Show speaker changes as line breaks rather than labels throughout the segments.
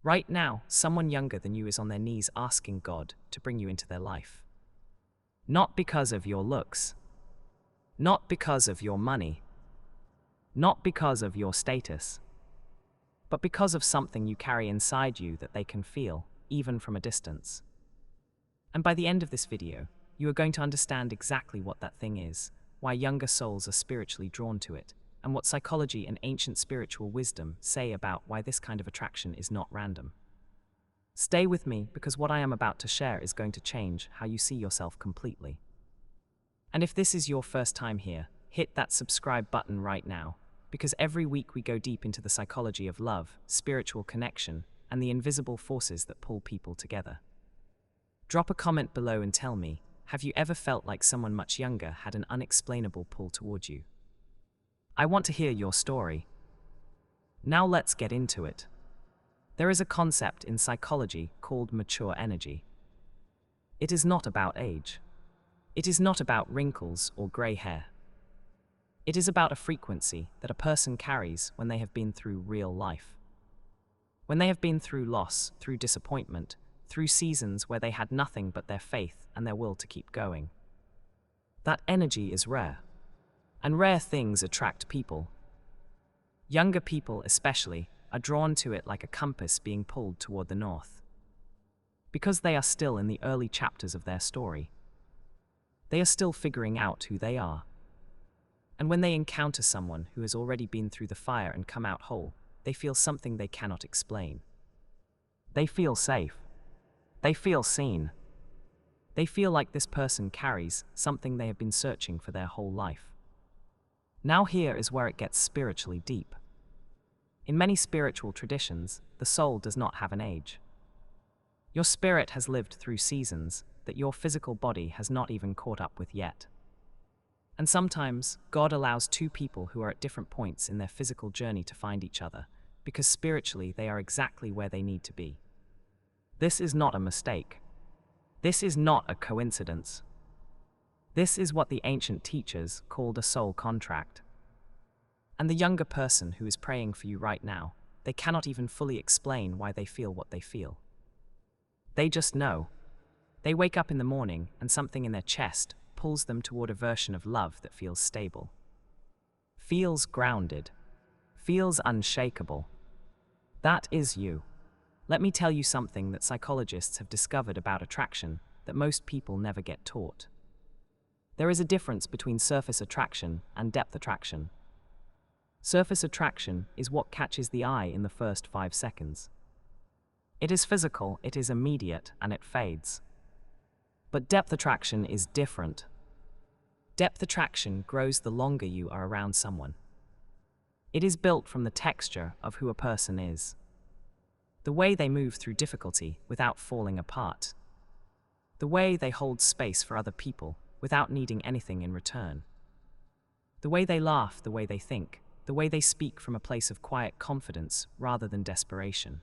Right now, someone younger than you is on their knees asking God to bring you into their life. Not because of your looks, not because of your money, not because of your status, but because of something you carry inside you that they can feel, even from a distance. And by the end of this video, you are going to understand exactly what that thing is, why younger souls are spiritually drawn to it, and what psychology and ancient spiritual wisdom say about why this kind of attraction is not random. Stay with me, because what I am about to share is going to change how you see yourself completely. And if this is your first time here, hit that subscribe button right now, because every week we go deep into the psychology of love, spiritual connection, and the invisible forces that pull people together. Drop a comment below and tell me, have you ever felt like someone much younger had an unexplainable pull toward you? I want to hear your story. Now let's get into it. There is a concept in psychology called mature energy. It is not about age. It is not about wrinkles or grey hair. It is about a frequency that a person carries when they have been through real life. When they have been through loss, through disappointment, through seasons where they had nothing but their faith and their will to keep going. That energy is rare. And rare things attract people. Younger people, especially, are drawn to it like a compass being pulled toward the north. Because they are still in the early chapters of their story. They are still figuring out who they are. And when they encounter someone who has already been through the fire and come out whole, they feel something they cannot explain. They feel safe. They feel seen. They feel like this person carries something they have been searching for their whole life. Now here is where it gets spiritually deep. In many spiritual traditions, the soul does not have an age. Your spirit has lived through seasons that your physical body has not even caught up with yet. And sometimes, God allows two people who are at different points in their physical journey to find each other, because spiritually they are exactly where they need to be. This is not a mistake. This is not a coincidence. This is what the ancient teachers called a soul contract. And the younger person who is praying for you right now, they cannot even fully explain why they feel what they feel. They just know. They wake up in the morning and something in their chest pulls them toward a version of love that feels stable. Feels grounded. Feels unshakable. That is you. Let me tell you something that psychologists have discovered about attraction that most people never get taught. There is a difference between surface attraction and depth attraction. Surface attraction is what catches the eye in the first 5 seconds. It is physical, it is immediate, and it fades. But depth attraction is different. Depth attraction grows the longer you are around someone. It is built from the texture of who a person is. The way they move through difficulty without falling apart. The way they hold space for other people without needing anything in return. The way they laugh, the way they think, the way they speak from a place of quiet confidence rather than desperation.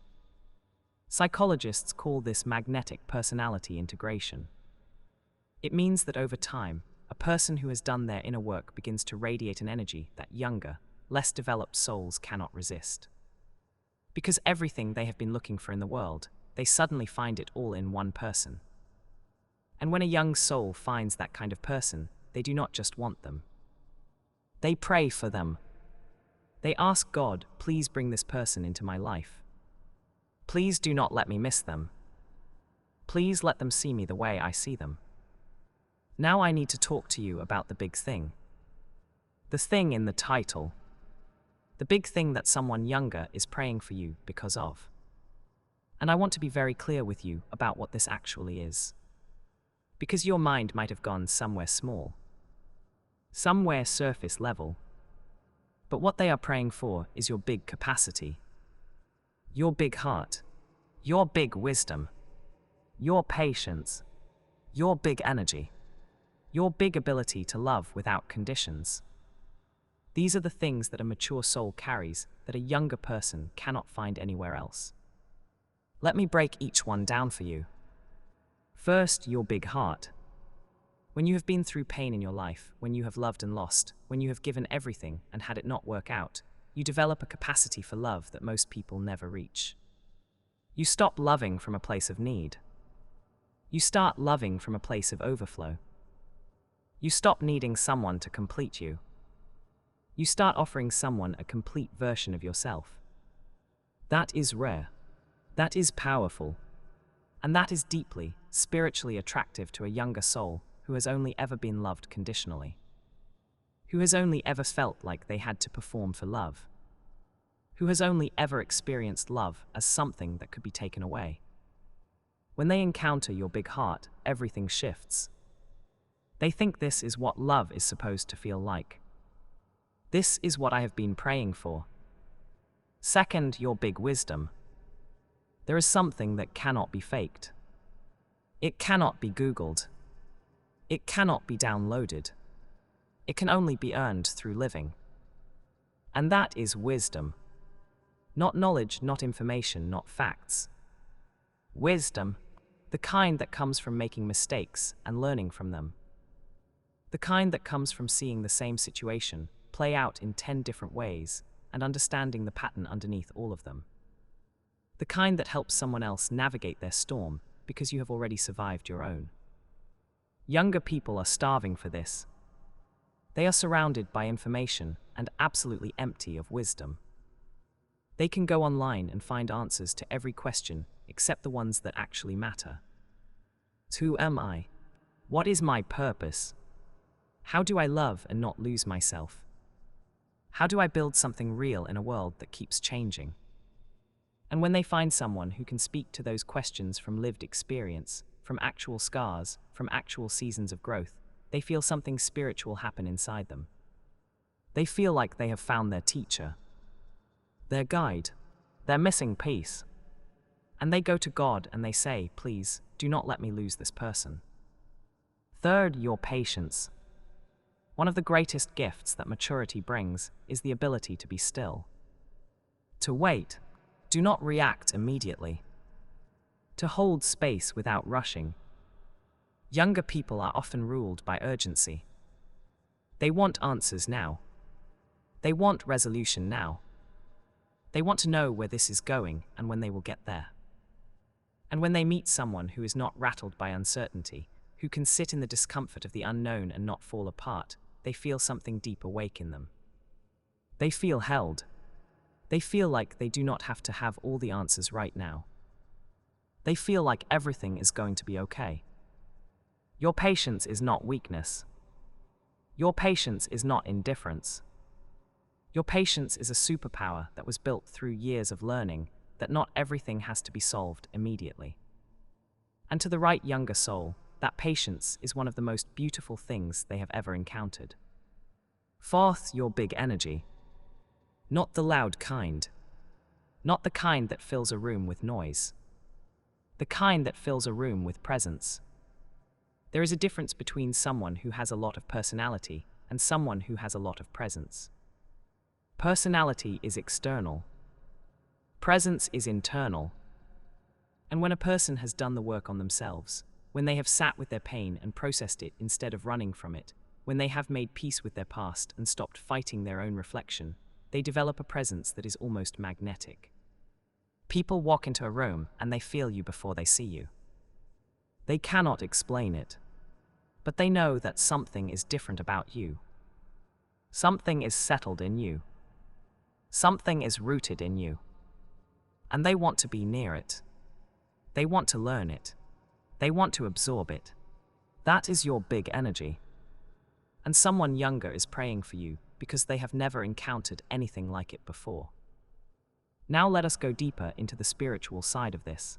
Psychologists call this magnetic personality integration. It means that over time, a person who has done their inner work begins to radiate an energy that younger, less developed souls cannot resist. Because everything they have been looking for in the world, they suddenly find it all in one person. And when a young soul finds that kind of person, they do not just want them. They pray for them. They ask God, please bring this person into my life. Please do not let me miss them. Please let them see me the way I see them. Now I need to talk to you about the big thing. The thing in the title. The big thing that someone younger is praying for you because of. And I want to be very clear with you about what this actually is. Because your mind might have gone somewhere small. Somewhere surface level. But what they are praying for is your big capacity. Your big heart. Your big wisdom. Your patience. Your big energy. Your big ability to love without conditions. These are the things that a mature soul carries that a younger person cannot find anywhere else. Let me break each one down for you. First, your big heart. When you have been through pain in your life, when you have loved and lost, when you have given everything and had it not work out, you develop a capacity for love that most people never reach. You stop loving from a place of need. You start loving from a place of overflow. You stop needing someone to complete you. You start offering someone a complete version of yourself. That is rare. That is powerful. And that is deeply, spiritually attractive to a younger soul who has only ever been loved conditionally. Who has only ever felt like they had to perform for love. Who has only ever experienced love as something that could be taken away. When they encounter your big heart, everything shifts. They think this is what love is supposed to feel like. This is what I have been praying for. Second, your big wisdom. There is something that cannot be faked. It cannot be Googled. It cannot be downloaded. It can only be earned through living. And that is wisdom. Not knowledge, not information, not facts. Wisdom, the kind that comes from making mistakes and learning from them. The kind that comes from seeing the same situation play out in 10 different ways and understanding the pattern underneath all of them. The kind that helps someone else navigate their storm because you have already survived your own. Younger people are starving for this. They are surrounded by information and absolutely empty of wisdom. They can go online and find answers to every question except the ones that actually matter. Who am I? What is my purpose? How do I love and not lose myself? How do I build something real in a world that keeps changing? And when they find someone who can speak to those questions from lived experience, from actual scars, from actual seasons of growth, they feel something spiritual happen inside them. They feel like they have found their teacher, their guide, their missing piece. And they go to God and they say, please, do not let me lose this person. Third, your patience. One of the greatest gifts that maturity brings is the ability to be still. To wait. Do not react immediately. To hold space without rushing. Younger people are often ruled by urgency. They want answers now. They want resolution now. They want to know where this is going and when they will get there. And when they meet someone who is not rattled by uncertainty, who can sit in the discomfort of the unknown and not fall apart, they feel something deep awake in them. They feel held. They feel like they do not have to have all the answers right now. They feel like everything is going to be okay. Your patience is not weakness. Your patience is not indifference. Your patience is a superpower that was built through years of learning that not everything has to be solved immediately. And to the right younger soul, that patience is one of the most beautiful things they have ever encountered. Fourth, your big energy. Not the loud kind. Not the kind that fills a room with noise. The kind that fills a room with presence. There is a difference between someone who has a lot of personality and someone who has a lot of presence. Personality is external. Presence is internal. And when a person has done the work on themselves, when they have sat with their pain and processed it instead of running from it, when they have made peace with their past and stopped fighting their own reflection, they develop a presence that is almost magnetic. People walk into a room and they feel you before they see you. They cannot explain it, but they know that something is different about you. Something is settled in you. Something is rooted in you. And they want to be near it. They want to learn it. They want to absorb it. That is your big energy. And someone younger is praying for you because they have never encountered anything like it before. Now let us go deeper into the spiritual side of this.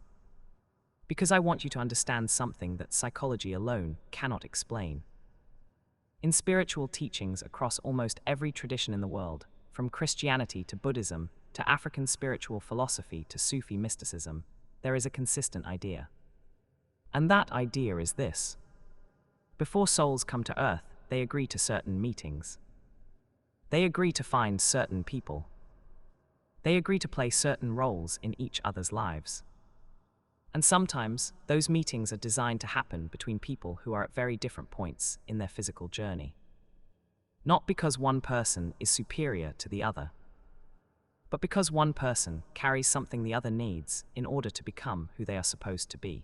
Because I want you to understand something that psychology alone cannot explain. In spiritual teachings across almost every tradition in the world, from Christianity to Buddhism to African spiritual philosophy to Sufi mysticism, there is a consistent idea. And that idea is this. Before souls come to Earth, they agree to certain meetings. They agree to find certain people. They agree to play certain roles in each other's lives. And sometimes, those meetings are designed to happen between people who are at very different points in their physical journey. Not because one person is superior to the other, but because one person carries something the other needs in order to become who they are supposed to be.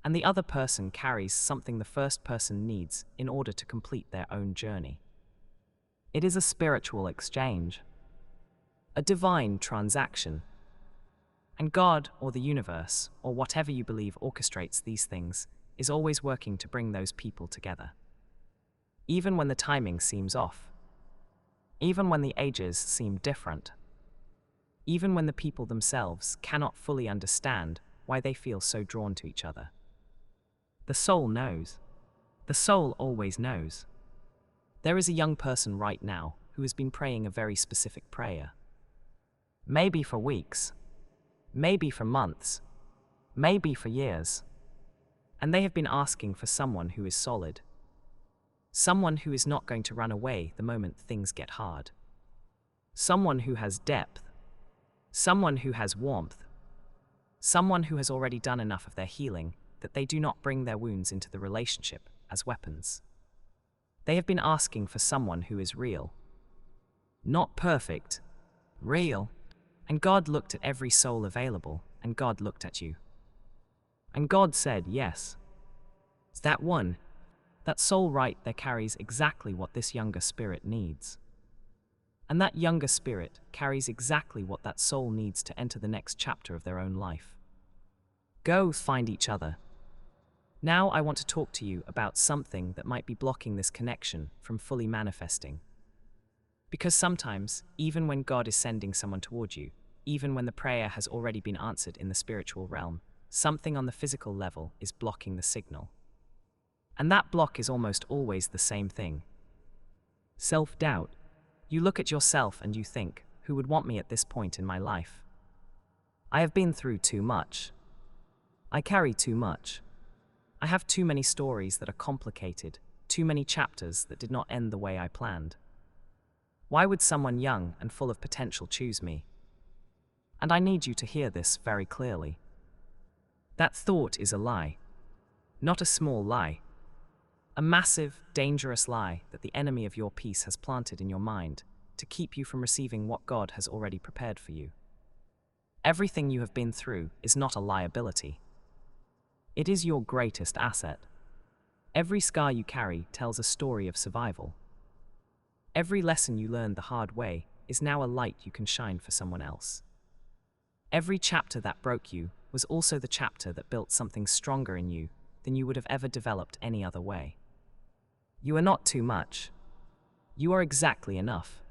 And the other person carries something the first person needs in order to complete their own journey. It is a spiritual exchange, a divine transaction. And God, or the universe, or whatever you believe orchestrates these things, is always working to bring those people together. Even when the timing seems off. Even when the ages seem different. Even when the people themselves cannot fully understand why they feel so drawn to each other. The soul knows. The soul always knows. There is a young person right now who has been praying a very specific prayer. Maybe for weeks. Maybe for months. Maybe for years. And they have been asking for someone who is solid. Someone who is not going to run away the moment things get hard. Someone who has depth. Someone who has warmth. Someone who has already done enough of their healing that they do not bring their wounds into the relationship as weapons. They have been asking for someone who is real. Not perfect. Real. And God looked at every soul available, and God looked at you. And God said, yes. That one, that soul right there carries exactly what this younger spirit needs. And that younger spirit carries exactly what that soul needs to enter the next chapter of their own life. Go find each other. Now I want to talk to you about something that might be blocking this connection from fully manifesting. Because sometimes, even when God is sending someone toward you, even when the prayer has already been answered in the spiritual realm, something on the physical level is blocking the signal. And that block is almost always the same thing. Self-doubt. You look at yourself and you think, who would want me at this point in my life? I have been through too much. I carry too much. I have too many stories that are complicated, too many chapters that did not end the way I planned. Why would someone young and full of potential choose me? And I need you to hear this very clearly. That thought is a lie. Not a small lie. A massive, dangerous lie that the enemy of your peace has planted in your mind to keep you from receiving what God has already prepared for you. Everything you have been through is not a liability. It is your greatest asset. Every scar you carry tells a story of survival. Every lesson you learned the hard way is now a light you can shine for someone else. Every chapter that broke you was also the chapter that built something stronger in you than you would have ever developed any other way. You are not too much. You are exactly enough.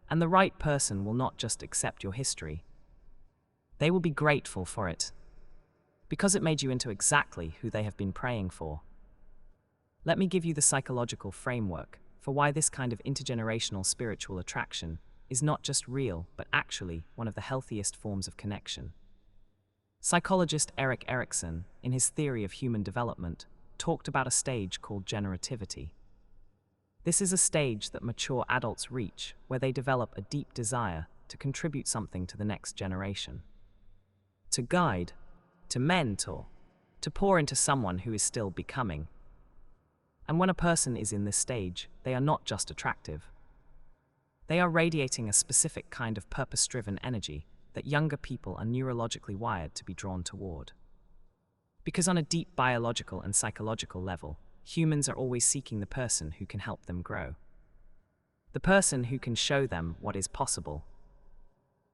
And the right person will not just accept your history. They will be grateful for it, because it made you into exactly who they have been praying for. Let me give you the psychological framework for why this kind of intergenerational spiritual attraction is not just real, but actually one of the healthiest forms of connection. Psychologist Erik Erikson, in his theory of human development, talked about a stage called generativity. This is a stage that mature adults reach where they develop a deep desire to contribute something to the next generation. To guide, to mentor, to pour into someone who is still becoming. And when a person is in this stage, they are not just attractive. They are radiating a specific kind of purpose-driven energy that younger people are neurologically wired to be drawn toward. Because on a deep biological and psychological level, humans are always seeking the person who can help them grow. The person who can show them what is possible.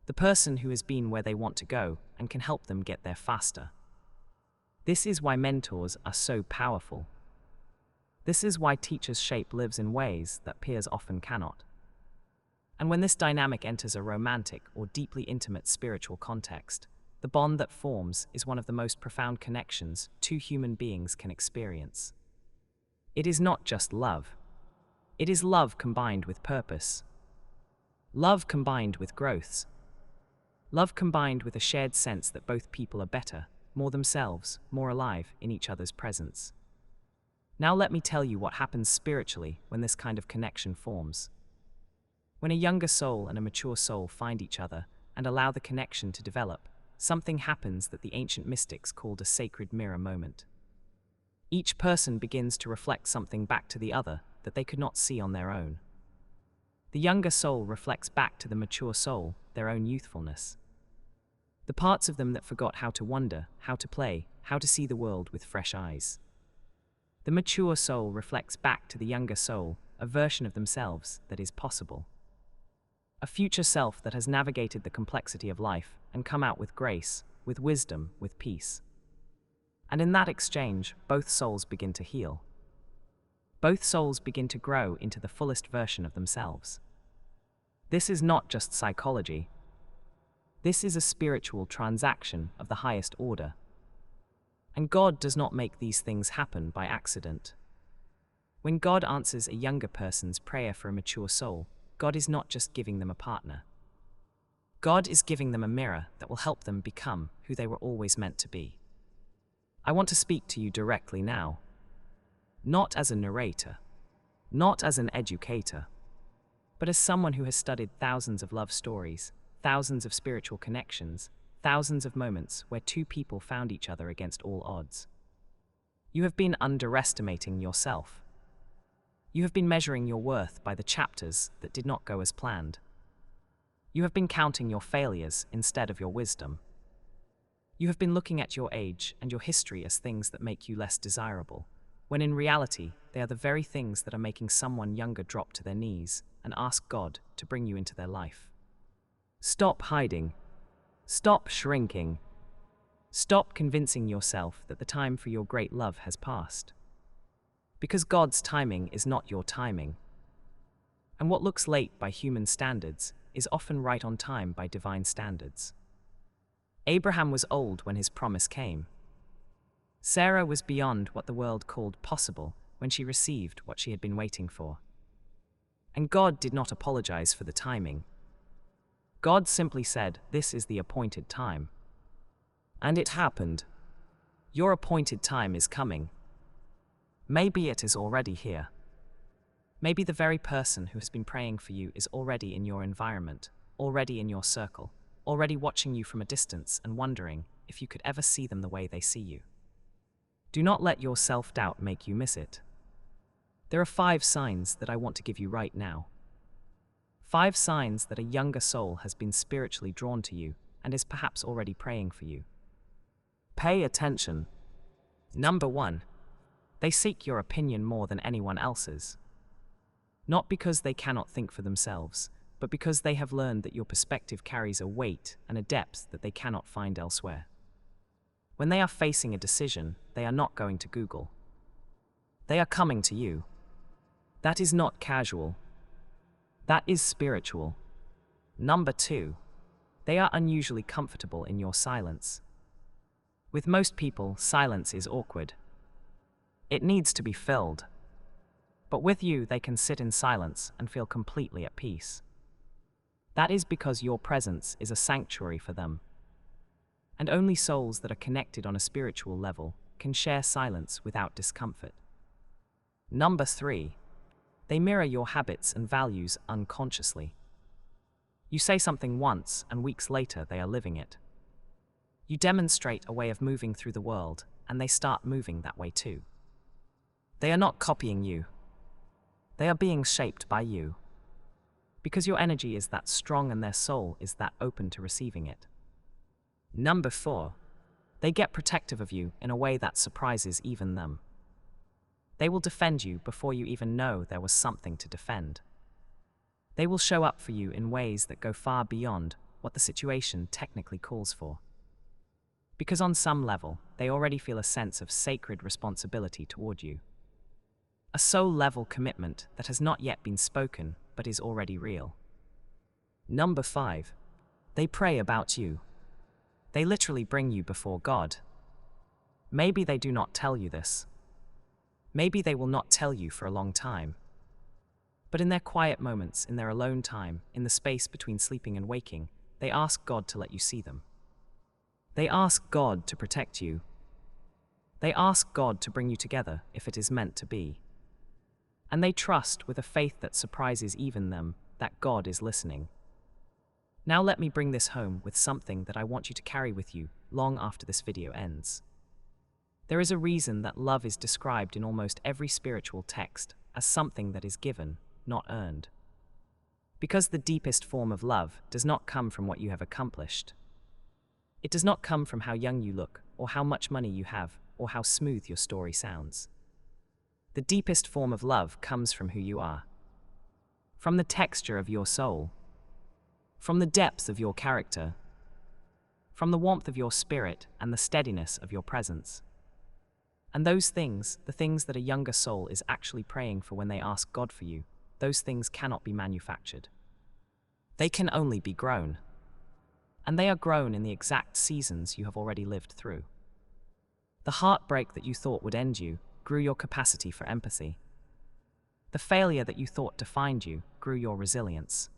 The person who has been where they want to go and can help them get there faster. This is why mentors are so powerful. This is why teachers shape lives in ways that peers often cannot. And when this dynamic enters a romantic or deeply intimate spiritual context, the bond that forms is one of the most profound connections two human beings can experience. It is not just love. It is love combined with purpose. Love combined with growth. Love combined with a shared sense that both people are better, more themselves, more alive in each other's presence. Now let me tell you what happens spiritually when this kind of connection forms. When a younger soul and a mature soul find each other and allow the connection to develop, something happens that the ancient mystics called a sacred mirror moment. Each person begins to reflect something back to the other that they could not see on their own. The younger soul reflects back to the mature soul their own youthfulness. The parts of them that forgot how to wonder, how to play, how to see the world with fresh eyes. The mature soul reflects back to the younger soul a version of themselves that is possible. A future self that has navigated the complexity of life and come out with grace, with wisdom, with peace. And in that exchange, both souls begin to heal. Both souls begin to grow into the fullest version of themselves. This is not just psychology. This is a spiritual transaction of the highest order. And God does not make these things happen by accident. When God answers a younger person's prayer for a mature soul, God is not just giving them a partner. God is giving them a mirror that will help them become who they were always meant to be. I want to speak to you directly now. Not as a narrator, not as an educator, but as someone who has studied thousands of love stories, thousands of spiritual connections, thousands of moments where two people found each other against all odds. You have been underestimating yourself. You have been measuring your worth by the chapters that did not go as planned. You have been counting your failures instead of your wisdom. You have been looking at your age and your history as things that make you less desirable, when in reality, they are the very things that are making someone younger drop to their knees and ask God to bring you into their life. Stop hiding. Stop shrinking. Stop convincing yourself that the time for your great love has passed. Because God's timing is not your timing. And what looks late by human standards is often right on time by divine standards. Abraham was old when his promise came. Sarah was beyond what the world called possible when she received what she had been waiting for. And God did not apologize for the timing. God simply said, "This is the appointed time." And it happened. Your appointed time is coming. Maybe it is already here. Maybe the very person who has been praying for you is already in your environment, already in your circle, already watching you from a distance and wondering if you could ever see them the way they see you. Do not let your self-doubt make you miss it. There are 5 signs that I want to give you right now. 5 signs that a younger soul has been spiritually drawn to you and is perhaps already praying for you. Pay attention. Number 1. They seek your opinion more than anyone else's. Not because they cannot think for themselves, but because they have learned that your perspective carries a weight and a depth that they cannot find elsewhere. When they are facing a decision, they are not going to Google. They are coming to you. That is not casual. That is spiritual. Number 2. They are unusually comfortable in your silence. With most people, silence is awkward. It needs to be filled. But with you, they can sit in silence and feel completely at peace. That is because your presence is a sanctuary for them. And only souls that are connected on a spiritual level can share silence without discomfort. Number 3. They mirror your habits and values unconsciously. You say something once, and weeks later they are living it. You demonstrate a way of moving through the world, and they start moving that way too. They are not copying you. They are being shaped by you. Because your energy is that strong and their soul is that open to receiving it. Number 4. They get protective of you in a way that surprises even them. They will defend you before you even know there was something to defend. They will show up for you in ways that go far beyond what the situation technically calls for. Because on some level, they already feel a sense of sacred responsibility toward you. A soul-level commitment that has not yet been spoken, but is already real. Number 5. They pray about you. They literally bring you before God. Maybe they do not tell you this. Maybe they will not tell you for a long time. But in their quiet moments, in their alone time, in the space between sleeping and waking, they ask God to let you see them. They ask God to protect you. They ask God to bring you together if it is meant to be. And they trust with a faith that surprises even them that God is listening. Now let me bring this home with something that I want you to carry with you long after this video ends. There is a reason that love is described in almost every spiritual text as something that is given, not earned. Because the deepest form of love does not come from what you have accomplished. It does not come from how young you look, or how much money you have, or how smooth your story sounds. The deepest form of love comes from who you are. From the texture of your soul. From the depth of your character. From the warmth of your spirit and the steadiness of your presence. And those things, the things that a younger soul is actually praying for when they ask God for you, those things cannot be manufactured. They can only be grown. And they are grown in the exact seasons you have already lived through. The heartbreak that you thought would end you grew your capacity for empathy. The failure that you thought defined you grew your resilience.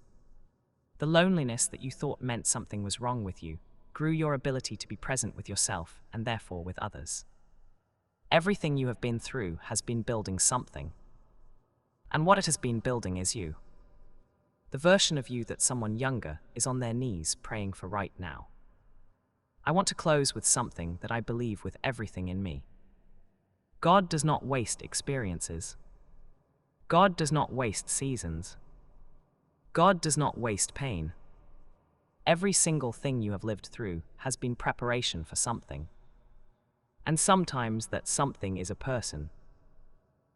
The loneliness that you thought meant something was wrong with you grew your ability to be present with yourself and therefore with others. Everything you have been through has been building something. And what it has been building is you. The version of you that someone younger is on their knees praying for right now. I want to close with something that I believe with everything in me. God does not waste experiences. God does not waste seasons. God does not waste pain. Every single thing you have lived through has been preparation for something. And sometimes that something is a person.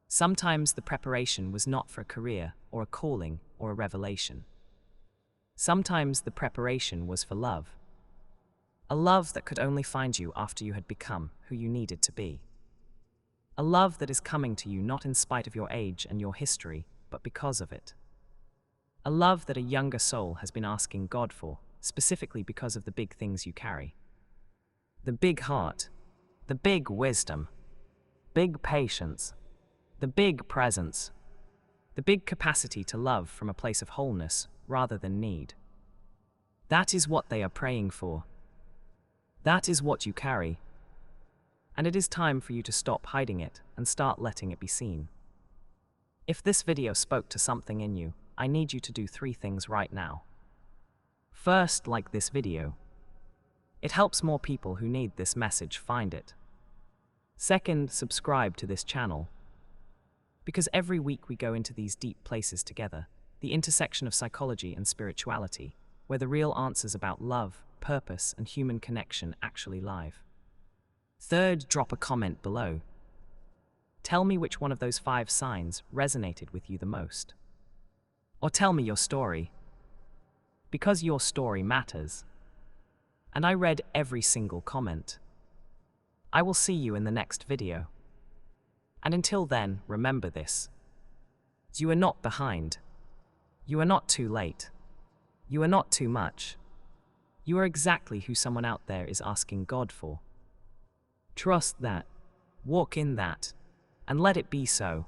Sometimes the preparation was not for a career or a calling or a revelation. Sometimes the preparation was for love. A love that could only find you after you had become who you needed to be. A love that is coming to you not in spite of your age and your history, but because of it. A love that a younger soul has been asking God for, specifically because of the big things you carry. The big heart, the big wisdom, big patience, the big presence, the big capacity to love from a place of wholeness rather than need. That is what they are praying for. That is what you carry. And it is time for you to stop hiding it and start letting it be seen. If this video spoke to something in you, I need you to do 3 things right now. First, like this video. It helps more people who need this message find it. Second, subscribe to this channel. Because every week we go into these deep places together, the intersection of psychology and spirituality, where the real answers about love, purpose, and human connection actually live. Third, drop a comment below. Tell me which one of those 5 signs resonated with you the most. Or tell me your story. Because your story matters. And I read every single comment. I will see you in the next video. And until then, remember this. You are not behind. You are not too late. You are not too much. You are exactly who someone out there is asking God for. Trust that. Walk in that. And let it be so.